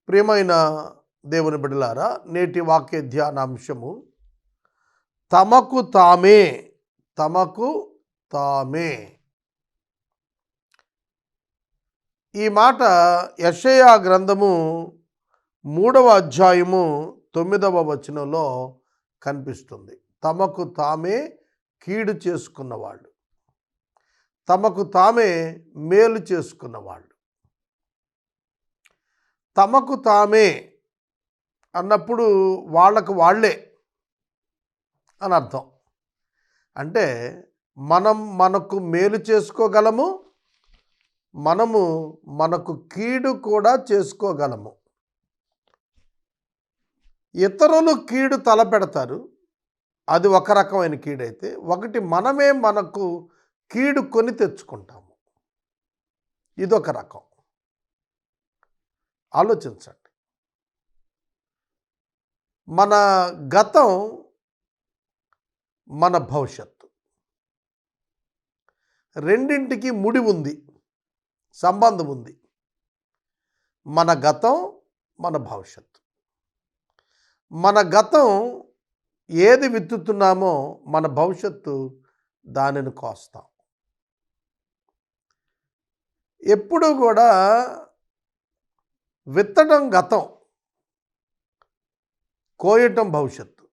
ప్రియమైన దేవుని బిడ్డలారా, నేటి వాక్య ధ్యానాంశము తమకు తామే. తమకు తామే. ఈ మాట యెషయా గ్రంథము 3వ అధ్యాయము 9వ వచనంలో కనిపిస్తుంది. తమకు తామే కీడు చేసుకున్నవాళ్ళు, తమకు తామే మేలు చేసుకున్నవాళ్ళు. తమకు తామే అన్నప్పుడు వాళ్ళకు వాళ్ళే అని అర్థం. అంటే మనకు మేలు చేసుకోగలము, మనకు కీడు కూడా చేసుకోగలము. ఇతరులు కీడు తలపెడతారు, అది ఒక రకమైన కీడైతే, ఒకటి మనమే మనకు కీడు కొని తెచ్చుకుంటాము, ఇదొక రకం. ఆలోచించండి. మన గతం, మన భవిష్యత్తు రెండింటికి ముడి ఉంది, సంబంధం ఉంది. మన గతం, మన భవిష్యత్తు. మన గతం ఏది విత్తుతున్నామో మన భవిష్యత్తు దానిని కోస్తాం. ఎప్పుడూ కూడా విత్తడం గతం, కోయటం భవిష్యత్తు.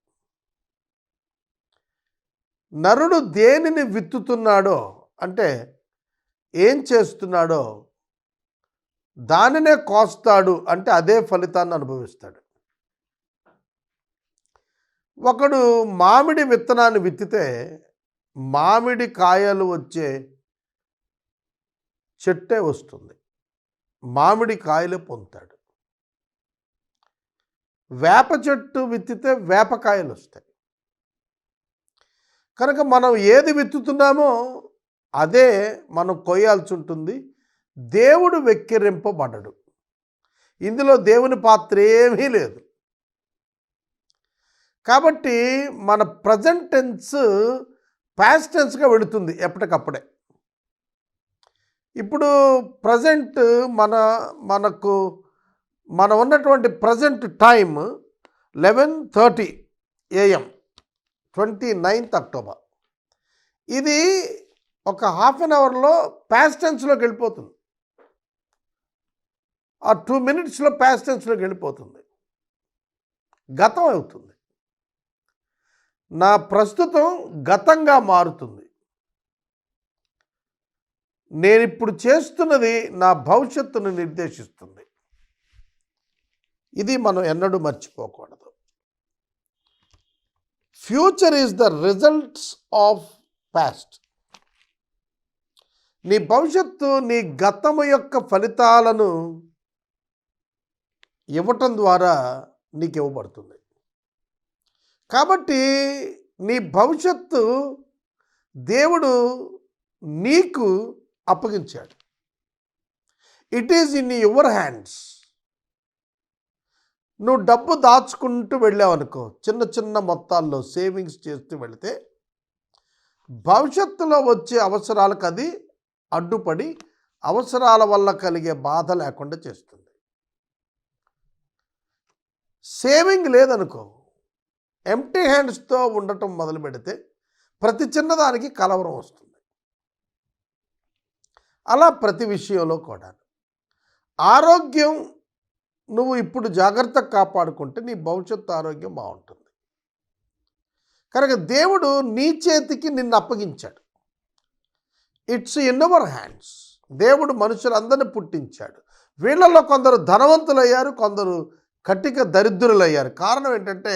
నరుడు దేనిని విత్తుతున్నాడో, అంటే ఏం చేస్తున్నాడో దానినే కోస్తాడు, అంటే అదే ఫలితాన్ని అనుభవిస్తాడు. ఒకడు మామిడి విత్తనాన్ని విత్తితే మామిడి కాయలు వచ్చే చెట్టే వస్తుంది, మామిడి కాయలే పొందుతాడు. వేప చెట్టు విత్తితే వేపకాయలు వస్తాయి. కనుక మనం ఏది విత్తుతున్నామో అదే మనం కొయ్యాల్సి ఉంటుంది. దేవుడు వెక్కిరింపబడడు. ఇందులో దేవుని పాత్ర ఏమీ లేదు. కాబట్టి మన ప్రజెంట్ టెన్స్ పాస్ట్ టెన్స్గా వెళుతుంది ఎప్పటికప్పుడే. ఇప్పుడు ప్రజెంట్ మన ఉన్నటువంటి present time 11:30 AM 29th October. ఇది ఒక హాఫ్ అన్ అవర్లో పాస్ట్ టెన్స్లోకి వెళ్ళిపోతుంది, ఆ 2 minutesలో పాస్ట్ టెన్స్లోకి వెళ్ళిపోతుంది, గతం అవుతుంది. నా ప్రస్తుతం గతంగా మారుతుంది. నేను ఇప్పుడు చేస్తున్నది నా భవిష్యత్తును నిర్దేశిస్తుంది. ఇది మనం ఎన్నడూ మర్చిపోకూడదు. Future is the results of past. నీ భవిష్యత్తు నీ గతము యొక్క ఫలితాలను ఇవ్వటం ద్వారా నీకు ఇవ్వబడుతుంది. కాబట్టి నీ భవిష్యత్తు దేవుడు నీకు అప్పగించాడు. It is in your hands. నువ్వు డబ్బు దాచుకుంటూ వెళ్ళావనుకో, చిన్న చిన్న మొత్తాల్లో సేవింగ్స్ చేస్తూ వెళితే భవిష్యత్తులో వచ్చే అవసరాలకు అది అడ్డుపడి అవసరాల వల్ల కలిగే బాధ లేకుండా చేస్తుంది. సేవింగ్ లేదనుకో, ఎంప్టీ హ్యాండ్స్తో ఉండటం మొదలు పెడితే ప్రతి చిన్నదానికి కలవరం వస్తుంది. అలా ప్రతి విషయంలో కూడా ఆరోగ్యం నువ్వు ఇప్పుడు జాగ్రత్తగా కాపాడుకుంటే నీ భవిష్యత్తు ఆరోగ్యం బాగుంటుంది. కనుక దేవుడు నీ చేతికి నిన్ను అప్పగించాడు. It's in our hands. దేవుడు మనుషులందరినీ పుట్టించాడు. వీళ్ళలో కొందరు ధనవంతులయ్యారు, కొందరు కటిక దరిద్రులయ్యారు. కారణం ఏంటంటే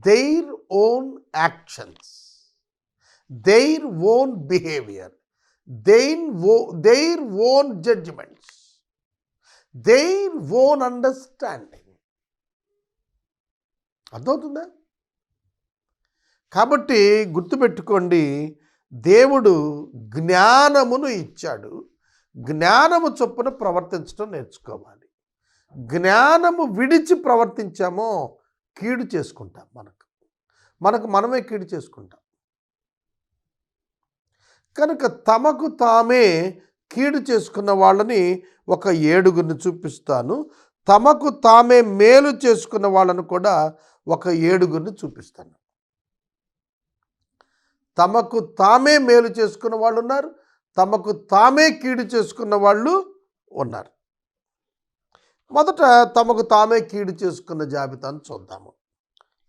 their own actions, their own behavior, their own judgments, their own understanding. అర్థమవుతుందా? కాబట్టి గుర్తుపెట్టుకోండి, దేవుడు జ్ఞానమును ఇచ్చాడు. జ్ఞానము చొప్పున ప్రవర్తించడం నేర్చుకోవాలి. జ్ఞానము విడిచి ప్రవర్తించామో కీడు చేసుకుంటాం. మనమే కీడు చేసుకుంటాం. కనుక తమకు తామే కీడు చేసుకున్న వాళ్ళని ఒక 7గురిని చూపిస్తాను. తమకు తామే మేలు చేసుకున్న వాళ్ళను కూడా ఒక 7గురిని చూపిస్తాను. తమకు తామే మేలు చేసుకున్న వాళ్ళు ఉన్నారు, తమకు తామే కీడు చేసుకున్న వాళ్ళు ఉన్నారు. మొదట తమకు తామే కీడు చేసుకున్న జాబితాను చూద్దాము.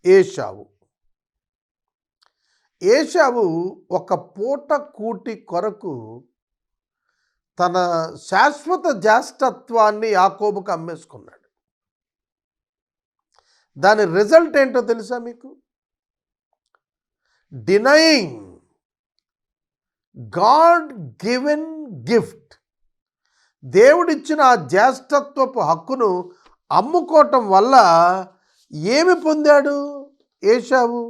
ఏశావు ఒక పూట కూటి కొరకు తన శాశ్వత జ్యేష్ఠత్వాన్ని యాకోబుకు అమ్మేసుకున్నాడు. దాని రిజల్ట్ ఏంటో తెలుసా మీకు? Denying God given gift. దేవుడిచ్చిన ఆ జ్యేష్ఠత్వపు హక్కును అమ్ముకోవటం వల్ల ఏమి పొందాడు ఏశావు?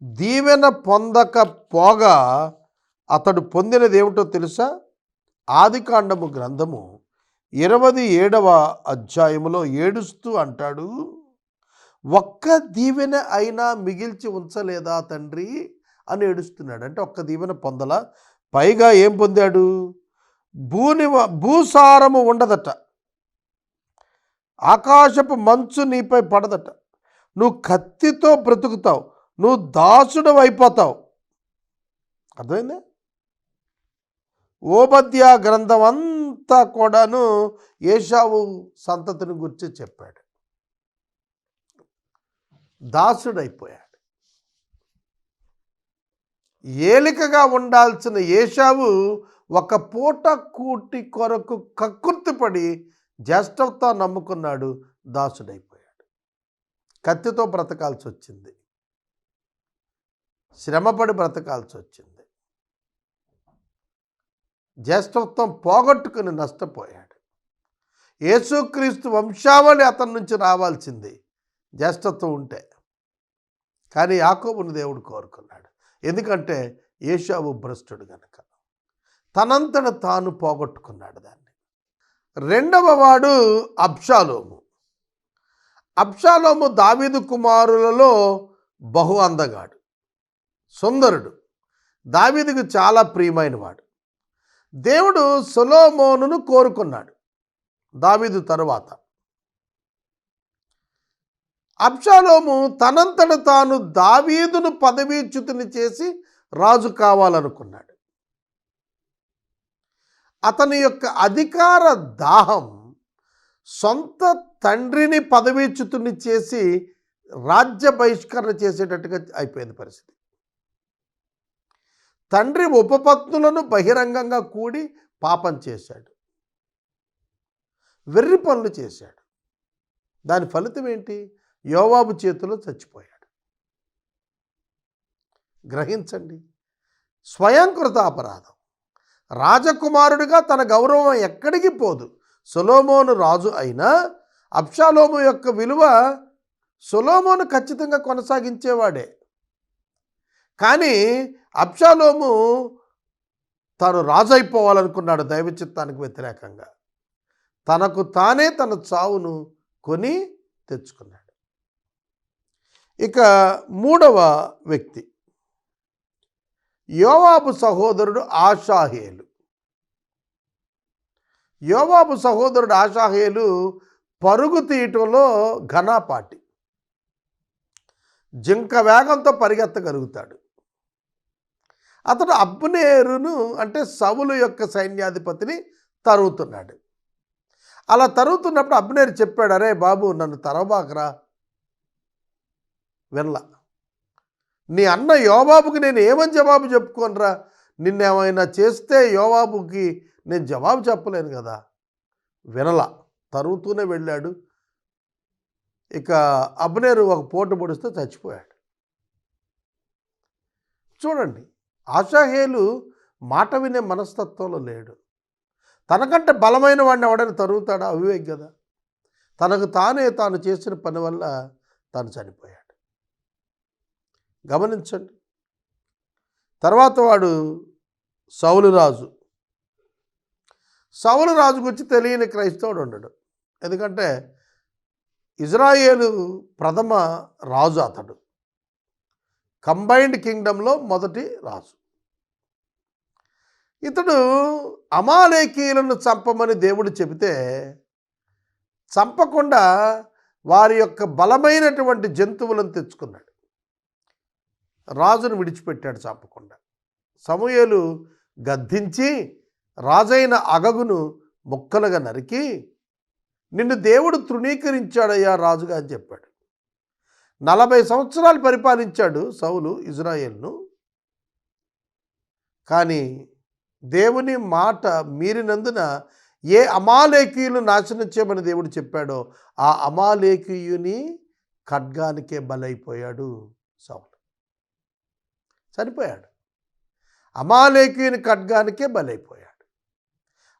దీవెన పొందకపోగా అతడు పొందినది ఏమిటో తెలుసా? ఆదికాండము గ్రంథము 27వ అధ్యాయములో ఏడుస్తూ అంటాడు, ఒక్క దీవెన అయినా మిగిల్చి ఉంచలేదా తండ్రి అని ఏడుస్తున్నాడు. అంటే ఒక్క దీవెన పొందలా, పైగా ఏం పొందాడు? భూసారము ఉండదట, ఆకాశపు మంచు నీపై పడదట, నువ్వు కత్తితో బ్రతుకుతావు, నువ్వు దాసుడు అయిపోతావు. అర్థమైందా? ఓబద్యా గ్రంథం అంతా కూడాను ఏశావు సంతతిని గురించి చెప్పాడు. దాసుడైపోయాడు. ఏలికగా ఉండాల్సిన ఏశావు ఒక పూట కూటి కొరకు కక్కుర్తిపడి జ్యేష్ఠత్వాన్ని నమ్ముకున్నాడు, దాసుడైపోయాడు. కత్తితో బ్రతకాల్సి వచ్చింది, శ్రమపడి బ్రతకాల్సి వచ్చింది, జ్యేష్ఠత్వం పోగొట్టుకుని నష్టపోయాడు. యేసుక్రీస్తు వంశావళి అతని నుంచి రావాల్సింది జ్యేష్ఠత్వం ఉంటే, కానీ యాకోబుని దేవుడు కోరుకున్నాడు. ఎందుకంటే ఏశావు భ్రష్టుడు గనక తనంతట తాను పోగొట్టుకున్నాడు దాన్ని. రెండవ వాడు అబ్షాలోము. అబ్షాలోము దావీదు కుమారులలో బహు అందగాడు, సుందరుడు, దావీదుకు చాలా ప్రియమైన వాడు. దేవుడు సొలొమోనును కోరుకున్నాడు దావీదు తరువాత. అబ్షాలోము తనంతట తాను దావీదును పదవీచ్యుతుని చేసి రాజు కావాలనుకున్నాడు. అతని యొక్క అధికార దాహం సొంత తండ్రిని పదవీచ్యుతుని చేసి రాజ్య బహిష్కరణ చేసేటట్టుగా అయిపోయింది పరిస్థితి. తండ్రి ఉపపత్నులను బహిరంగంగా కూడి పాపం చేశాడు, వెర్రి పనులు చేశాడు. దాని ఫలితం ఏంటి? యోవాబు చేతిలో చచ్చిపోయాడు. గ్రహించండి, స్వయంకృత అపరాధం. రాజకుమారుడిగా తన గౌరవం ఎక్కడికి పోదు. సొలొమోను రాజు అయినా అబ్షాలోము యొక్క విలువ సొలొమోను ఖచ్చితంగా కొనసాగించేవాడే. కానీ అబ్షాలోము తాను రాజు అయిపోవాలనుకున్నాడు దైవ చిత్తానికి వ్యతిరేకంగా. తనకు తానే తన చావును కొని తెచ్చుకున్నాడు. ఇక మూడవ వ్యక్తి యోవాబు సహోదరుడు ఆషాహేలు. యోవాబు సహోదరుడు ఆషాహేలు పరుగు తీయటంలో ఘనాపాటి, జింక వేగంతో పరిగెత్తగలుగుతాడు. అతడు అబ్నేరును అంటే సౌలు యొక్క సైన్యాధిపతిని తరుగుతున్నాడు. అలా తరుగుతున్నప్పుడు అబ్నేరు చెప్పాడు, అరే బాబు నన్ను తరవబాకరా. వినలా. నీ అన్న యోవాబుకి నేను ఏమని జవాబు చెప్పుకోనరా? నిన్నేమైనా చేస్తే యోవాబుకి నేను జవాబు చెప్పలేను కదా. వినలా, తరుగుతూనే వెళ్ళాడు. ఇక అబ్నేరు ఒక పోటు పొడిస్తే చచ్చిపోయాడు. చూడండి, ఆషాహేలు మాట వినే మనస్తత్వంలో లేడు. తనకంటే బలమైన వాడిని ఎవడైనా తరుగుతాడా? అవివేక్ కదా. తనకు తాను చేసిన పని వల్ల తాను చనిపోయాడు. గమనించండి. తర్వాత వాడు సౌలు రాజు. సౌలు రాజు గురించి తెలియని క్రైస్తవుడు ఉండడు. ఎందుకంటే ఇజ్రాయేలు ప్రథమ రాజు అతడు. కంబైన్డ్ కింగ్డంలో మొదటి రాజు. ఇతడు అమాలేకీయులను చంపమని దేవుడు చెబితే చంపకుండా వారి యొక్క బలమైనటువంటి జంతువులను తెచ్చుకున్నాడు. రాజును విడిచిపెట్టాడు చంపకుండా. సమూయేలు గద్దించి రాజైన అగగును ముక్కలుగా నరికి, నిన్ను దేవుడు తృణీకరించాడయ్యా రాజుగా అని చెప్పాడు. 40 సంవత్సరాలు పరిపాలించాడు సౌలు ఇజ్రాయేలును. కానీ దేవుని మాట మీరినందున ఏ అమాలేకీయులు నాశనం చేయమని దేవుడు చెప్పాడో ఆ అమాలేకీయుని ఖడ్గానికే బలైపోయాడు సౌలు. చనిపోయాడు. అమాలేకీయుని ఖడ్గానికే బలైపోయాడు.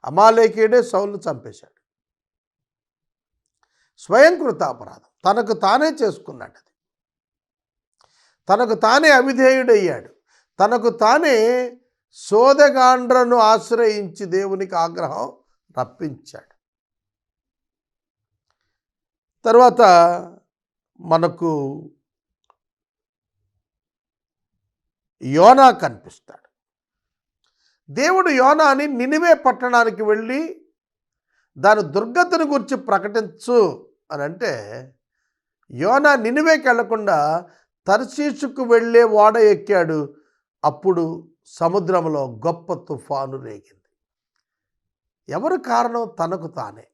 అమాలేకీయుడే సౌలును చంపేశాడు. స్వయంకృత అపరాధం తనకు తానే చేసుకున్నాడు. అది తనకు తానే అవిధేయుడయ్యాడు. తనకు తానే సోదగాండ్రను ఆశ్రయించి దేవునికి ఆగ్రహం రప్పించాడు. తర్వాత మనకు యోనా కనిపిస్తాడు. దేవుడు యోనాని నినివే పట్టణానికి వెళ్ళి దాని దుర్గతిని గురించి ప్రకటించు అని అంటే, యోనా నినివేకి వెళ్లకుండా తర్షీషుకు వెళ్ళే ఓడ ఎక్కాడు. అప్పుడు సముద్రంలో గొప్ప తుఫాను రేగింది. ఎవరు కారణం? తనకు తానే.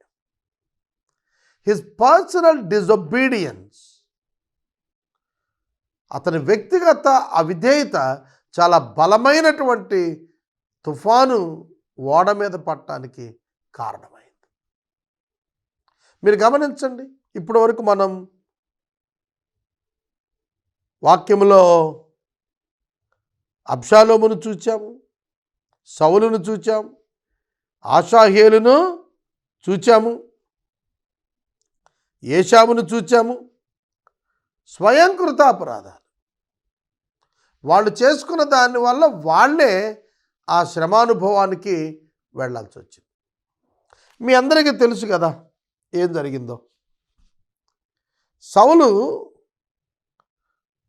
హిస్ పర్సనల్ డిజొబీడియన్స్, అతని వ్యక్తిగత అవిధేయత చాలా బలమైనటువంటి తుఫాను ఓడ మీద పట్టడానికి కారణమైంది. మీరు గమనించండి, ఇప్పటి వరకు మనం వాక్యంలో అబ్షాలోమును చూచాము, సౌలును చూచాము, ఆషాహేలును చూచాము, ఏషావును చూచాము. స్వయంకృత అపరాధాలు వాళ్ళు చేసుకున్న దానివల్ల వాళ్ళే ఆ శ్రమానుభవానికి వెళ్ళాల్సి వచ్చింది. మీ అందరికీ తెలుసు కదా ఏం జరిగిందో. సౌలు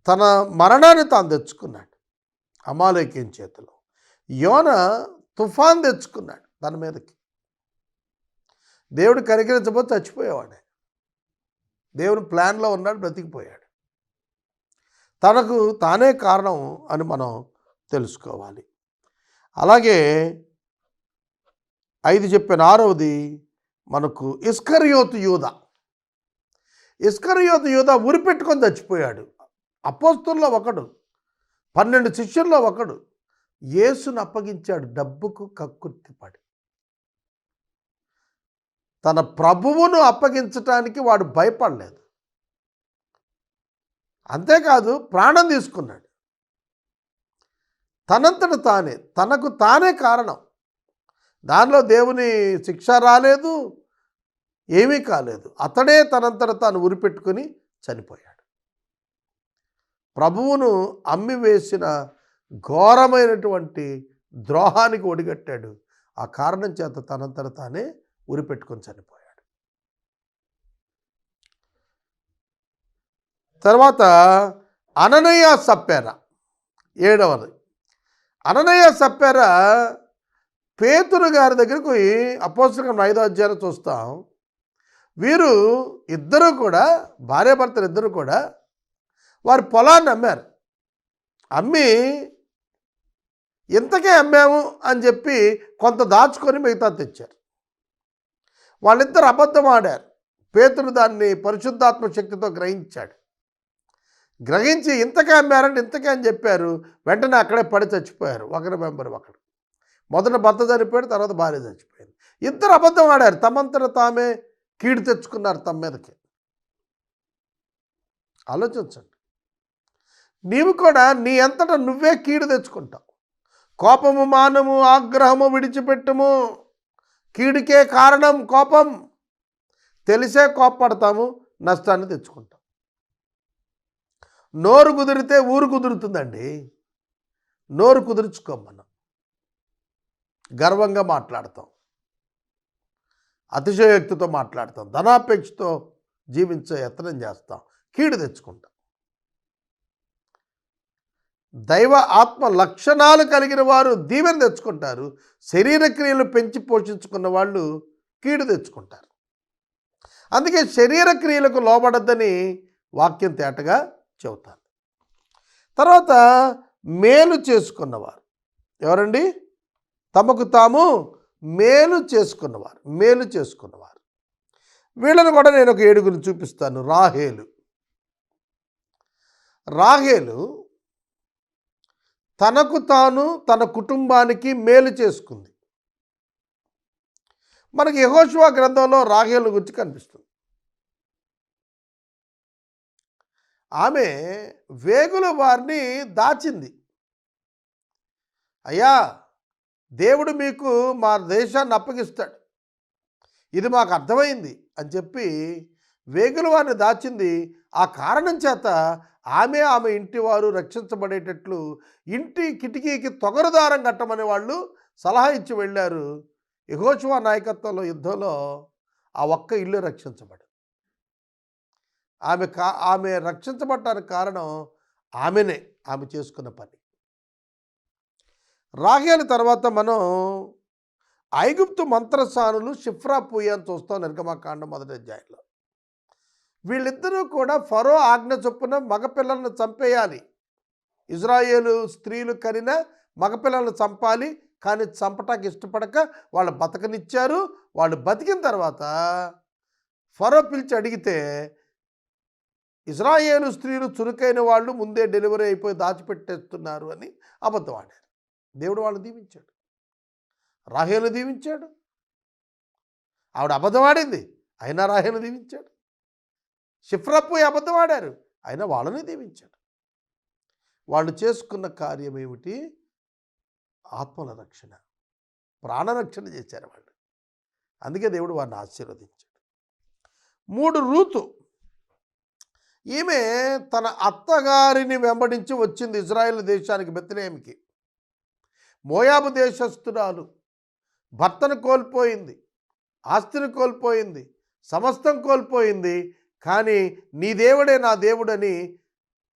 తన మరణాన్ని తాను తెచ్చుకున్నాడు అమాలేకీయుని చేతిలో. యోనా తుఫాన్ తెచ్చుకున్నాడు తన మీదకి. దేవుడు కనికరించబోతే చచ్చిపోయేవాడే. దేవుని ప్లాన్లో ఉన్నాడు, బ్రతికిపోయాడు. తనకు తానే కారణం అని మనం తెలుసుకోవాలి. అలాగే 5 చెప్పిన 6వది మనకు ఇస్కరియోతు యూదా. ఇస్కరియోతు యూదా ఉరిపెట్టుకొని చచ్చిపోయాడు. అపోస్తలుల్లో ఒకడు, 12 శిష్యుల్లో ఒకడు. యేసును అప్పగించాడు డబ్బుకు కక్కుర్తిపడి. తన ప్రభువును అప్పగించటానికి వాడు భయపడలేదు. అంతేకాదు ప్రాణం తీసుకున్నాడు. తనంతట తానే, తనకు తానే కారణం. దానిలో దేవుని శిక్ష రాలేదు, ఏమీ కాలేదు. అతడే తనంతట తాను ఉరిపెట్టుకొని చనిపోయాడు. ప్రభువును అమ్మివేసిన ఘోరమైనటువంటి ద్రోహానికి ఒడిగట్టాడు. ఆ కారణం చేత తనంతట తానే ఉరిపెట్టుకొని చనిపోయాడు. తర్వాత అననీయ సప్పెరా 7వది. అననీయ సప్పెరా పేతురు గారి దగ్గరకు పోయి అపోస్తలుల 5వ అధ్యాయం చూస్తాం. వీరు ఇద్దరు కూడా, భార్యాభర్తలు ఇద్దరు కూడా వారి పొలాన్ని అమ్మారు. అమ్మి ఇంతకే అమ్మాము అని చెప్పి కొంత దాచుకొని మిగతా తెచ్చారు. వాళ్ళిద్దరు అబద్ధం ఆడారు. పేతురు దాన్ని పరిశుద్ధాత్మ శక్తితో గ్రహించాడు. గ్రహించి ఇంతకే అమ్మారంటే ఇంతకే అని చెప్పారు. వెంటనే అక్కడే పడి చచ్చిపోయారు. ఒకరి మెంబర్ ఒకడు. మొదట భర్త చనిపోయాడు, తర్వాత భార్య చచ్చిపోయింది. ఇద్దరు అబద్ధం ఆడారు. తమంతట తామే కీడు తెచ్చుకున్నారు తమ మీదకి. ఆలోచించండి. నీవు కూడా నీ అంతటా నువ్వే కీడు తెచ్చుకుంటావు. కోపము మానము, ఆగ్రహము విడిచిపెట్టుము. కీడుకే కారణం కోపం. తెలిసే కోపపడతాము, నష్టాన్ని తెచ్చుకుంటాం. నోరు కుదిరితే ఊరు కుదురుతుందండి. నోరు కుదుర్చుకోం. మనం గర్వంగా మాట్లాడతాం, అతిశయోక్తితో మాట్లాడతాం, ధనాపేక్షతో జీవించే యత్నం చేస్తాం, కీడు తెచ్చుకుంటాం. దైవ ఆత్మ లక్షణాలు కలిగిన వారు దీవెన తెచ్చుకుంటారు. శరీర క్రియలు పెంచి పోషించుకున్న వాళ్ళు కీడు తెచ్చుకుంటారు. అందుకే శరీర క్రియలకు లోబడద్దని వాక్యం తేటగా చెబుతాను. తర్వాత మేలు చేసుకున్నవారు ఎవరండి? తమకు తాము మేలు చేసుకున్నవారు. వీళ్ళని కూడా నేను ఒక 7 చూపిస్తాను. రాహేలు తనకు తాను తన కుటుంబానికి మేలు చేసుకుంది. మనకి యెహోషువ గ్రంథంలో రాహేలు గురించి కనిపిస్తుంది. ఆమె వేగుల వారిని దాచింది. అయ్యా, దేవుడు మీకు మా దేశాన్ని అప్పగిస్తాడు, ఇది మాకు అర్థమైంది అని చెప్పి వేగుల వారిని దాచింది. ఆ కారణం చేత ఆమె ఇంటి వారు రక్షించబడేటట్లు ఇంటి కిటికీకి తొగరుదారం కట్టమని వాళ్ళు సలహా ఇచ్చి వెళ్ళారు. యెహోషువ నాయకత్వంలో యుద్ధంలో ఆ ఒక్క ఇల్లు రక్షించబడింది. ఆమె రక్షించబడటానికి కారణం ఆమె చేసుకున్న పని. రాహేలు తర్వాత మనం ఐగుప్తు మంత్రసానులు షిఫ్రా పూయ అని చూస్తాం నిర్గమకాండం 1వ అధ్యాయంలో. వీళ్ళిద్దరూ కూడా ఫరో ఆజ్ఞ చొప్పున మగపిల్లలను చంపేయాలి. ఇజ్రాయేలు స్త్రీలు కనిన మగపిల్లలను చంపాలి. కానీ చంపటానికి ఇష్టపడక వాళ్ళు బతకనిచ్చారు. వాళ్ళు బతికిన తర్వాత ఫరో పిలిచి అడిగితే ఇజ్రాయేలు స్త్రీలు చురుకైన వాళ్ళు ముందే డెలివరీ అయిపోయి దాచిపెట్టేస్తున్నారు అని అబద్ధం ఆడారు. దేవుడు వాళ్ళని దీవించాడు, రాహేలు దీవించాడు. ఆవిడ అబద్ధం ఆడింది, అయినా రాహేలు దీవించాడు. షిఫ్రా పోయి అబద్ధం ఆడారు, అయినా వాళ్ళని దీవించాడు. వాళ్ళు చేసుకున్న కార్యం ఏమిటి? ఆత్మల రక్షణ, ప్రాణరక్షణ చేశారు వాళ్ళు. అందుకే దేవుడు వారిని ఆశీర్వదించాడు. 3 రూతు. ఈమె తన అత్తగారిని వెంబడించి వచ్చింది ఇజ్రాయెల్ దేశానికి, బెత్లెహేముకి. మోయాబు దేశస్థురాలు, భర్తను కోల్పోయింది, ఆస్తిని కోల్పోయింది, సమస్తం కోల్పోయింది. కానీ నీ దేవుడే నా దేవుడని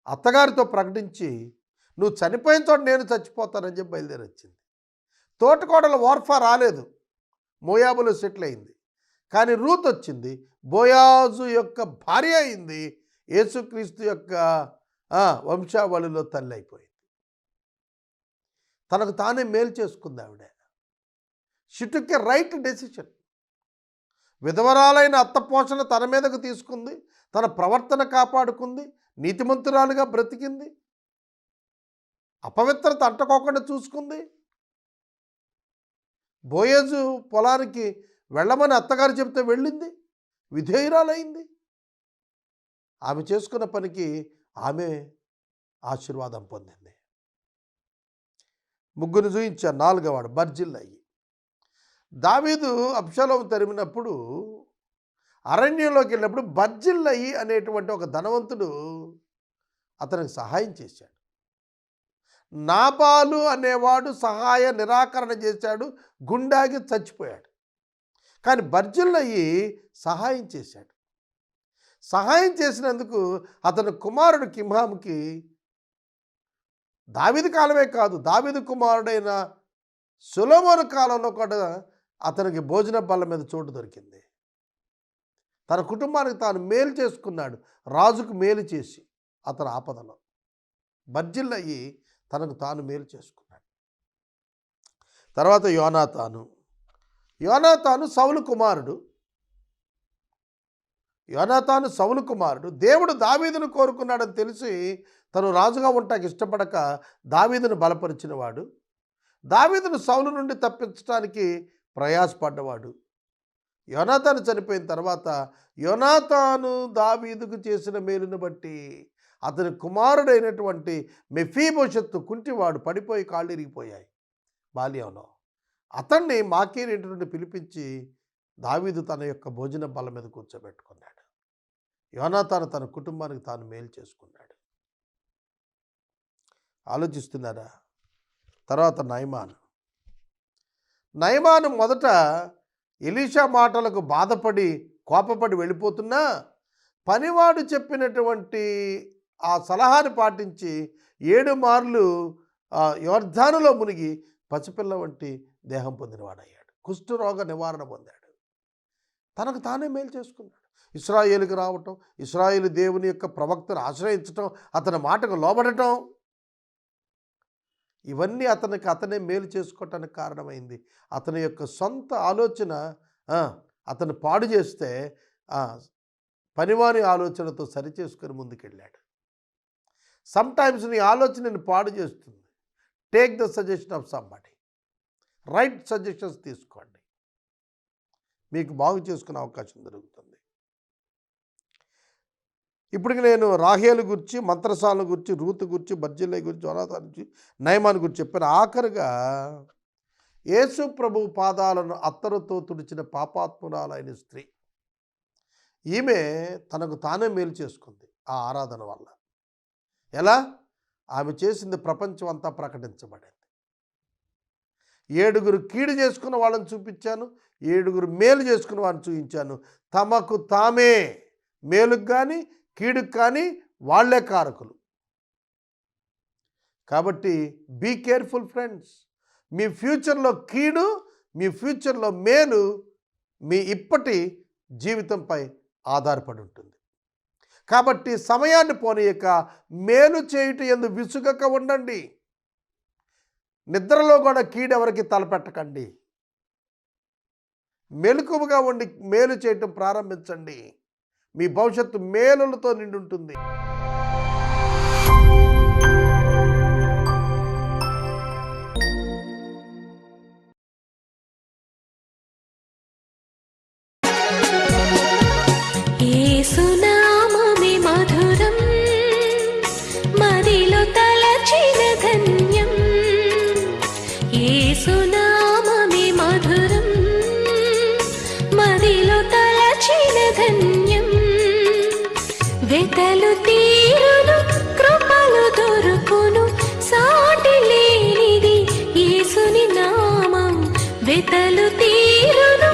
అత్తగారితో ప్రకటించి నువ్వు చనిపోయిన చోట నేను చచ్చిపోతానని చెప్పి బయలుదేరి వచ్చింది. తోటకోడల ఓర్ఫా రాలేదు, మోయాబులో సెటిల్ అయింది. కానీ రూత్ వచ్చింది, బోయాజు యొక్క భార్య అయింది, యేసుక్రీస్తు యొక్క వంశావళిలో తల్లి అయిపోయింది. తనకు తానే మేలు చేసుకుంది ఆవిడ. She took a right decision. విధవరాలైన అత్త పోషణ తన మీదకు తీసుకుంది, తన ప్రవర్తన కాపాడుకుంది, నీతిమంతురాలుగా బ్రతికింది, అపవిత్రత అంటకోకుండా చూసుకుంది. బోయేజు పొలానికి వెళ్ళమని అత్తగారు చెప్తే వెళ్ళింది, విధేయురాలైంది. ఆమె చేసుకున్న పనికి ఆమె ఆశీర్వాదం పొందింది. 3 చూయించారు. 4వ వాడు బర్జిల్లయి. దావీదు అబ్షాలోము తరిమినప్పుడు అరణ్యంలోకి వెళ్ళినప్పుడు బర్జిల్లయి అనేటువంటి ఒక ధనవంతుడు అతనికి సహాయం చేశాడు. నాబాలు అనేవాడు సహాయ నిరాకరణ చేశాడు, గుండాగి చచ్చిపోయాడు. కానీ బర్జిల్లయి సహాయం చేశాడు. సహాయం చేసినందుకు అతని కుమారుడు కిమ్హాముకి దావీదు కాలమే కాదు, దావీదు కుమారుడైన సొలొమోను కాలంలో కూడా అతనికి భోజన బల్ల మీద చోటు దొరికింది. తన కుటుంబానికి తాను మేలు చేసుకున్నాడు, రాజుకు మేలు చేసి అతని ఆపదలో. బర్జిల్లయి తనకు తాను మేలు చేసుకున్నాడు. తర్వాత యోనాతాను సౌలు కుమారుడు. దేవుడు దావీదును కోరుకున్నాడని తెలిసి తను రాజుగా ఉండటానికి ఇష్టపడక దావీదును బలపరిచినవాడు, దావీదును సౌలు నుండి తప్పించడానికి ప్రయాసపడ్డవాడు. యోనాతాను చనిపోయిన తర్వాత యోనాతాను దావీదుకు చేసిన మేలును బట్టి అతని కుమారుడైనటువంటి మెఫీబోషెత్తు కుంటివాడు పడిపోయి కాళ్ళు ఇరిగిపోయాయి బాల్యంలో. అతన్ని మాకీరు ఇంటి నుండి పిలిపించి దావీదు తన యొక్క భోజన బల్ల మీద కూర్చోబెట్టుకున్నాడు. యోనాతాను తన కుటుంబానికి తాను మేలు చేసుకున్నాడు. ఆలోచిస్తున్నారా? తర్వాత నయమాను మొదట ఎలీషా మాటలకు బాధపడి కోపపడి వెళ్ళిపోతున్నా పనివాడు చెప్పినటువంటి ఆ సలహాను పాటించి 7 మార్లు యోర్ధానులో మునిగి పసిపిల్ల వంటి దేహం పొందినవాడయ్యాడు. కుష్ఠరోగ నివారణ పొందాడు. తనకు తానే మేలు చేసుకున్నాడు. ఇశ్రాయేలుకి రావటం, ఇశ్రాయేలు దేవుని యొక్క ప్రవక్తను ఆశ్రయించటం, అతని మాటకు లోబడటం, ఇవన్నీ అతనే మేలు చేసుకోవటానికి కారణమైంది. అతని యొక్క సొంత ఆలోచన అతను పాడు చేస్తే పనివాని ఆలోచనతో సరిచేసుకొని ముందుకెళ్ళాడు. సమ్టైమ్స్ నీ ఆలోచన నేను పాడు చేస్తుంది. Take the suggestion of somebody. Right suggestions తీసుకోండి, మీకు బాగు చేసుకునే అవకాశం దొరుకుతుంది. ఇప్పటికి నేను రాహేలు గురించి, మంత్రసాల గురించి, రూతు గురించి, బర్జిల్లై గురించి, జోనాతాను గురించి, నయమాను గురించి చెప్పాను. ఆఖరుగా యేసు ప్రభు పాదాలను అత్తరుతో తుడిచిన పాపాత్మురాలైన స్త్రీ, ఈమె తనకు తానే మేలు చేసుకుంది ఆ ఆరాధన వల్ల. ఎలా? ఆమె చేసింది ప్రపంచం అంతా ప్రకటించబడింది. 7 కీడు చేసుకున్న వాళ్ళని చూపించాను, 7 మేలు చేసుకున్న వాళ్ళని చూపించాను. తమకు తామే మేలుకు కానీ కీడుకు కానీ వాళ్లే కారకులు. కాబట్టి బీ కేర్ఫుల్ ఫ్రెండ్స్. మీ ఫ్యూచర్లో కీడు, మీ ఫ్యూచర్లో మేలు మీ ఇప్పటి జీవితంపై ఆధారపడి ఉంటుంది. కాబట్టి సమయాన్ని పోనీయక మేలు చేయుట యందు విసుగక ఉండండి. నిద్రలో కూడా కీడెవరికి తలపెట్టకండి. మెలకువగా ఉండి మేలు చేయటం ప్రారంభించండి. మీ భవిష్యత్తు మేలులతో నిండి ఉంటుంది. యేసునామమే మధురం, మదిలో తలచిన ధన్యం. యేసునామమే మధురం, మదిలో తలచిన ధన్యం. వెతలు తీరును, కృపలు దొరుకును, సాటి లేనిది యేసుని నామం. వెతలు తీరును,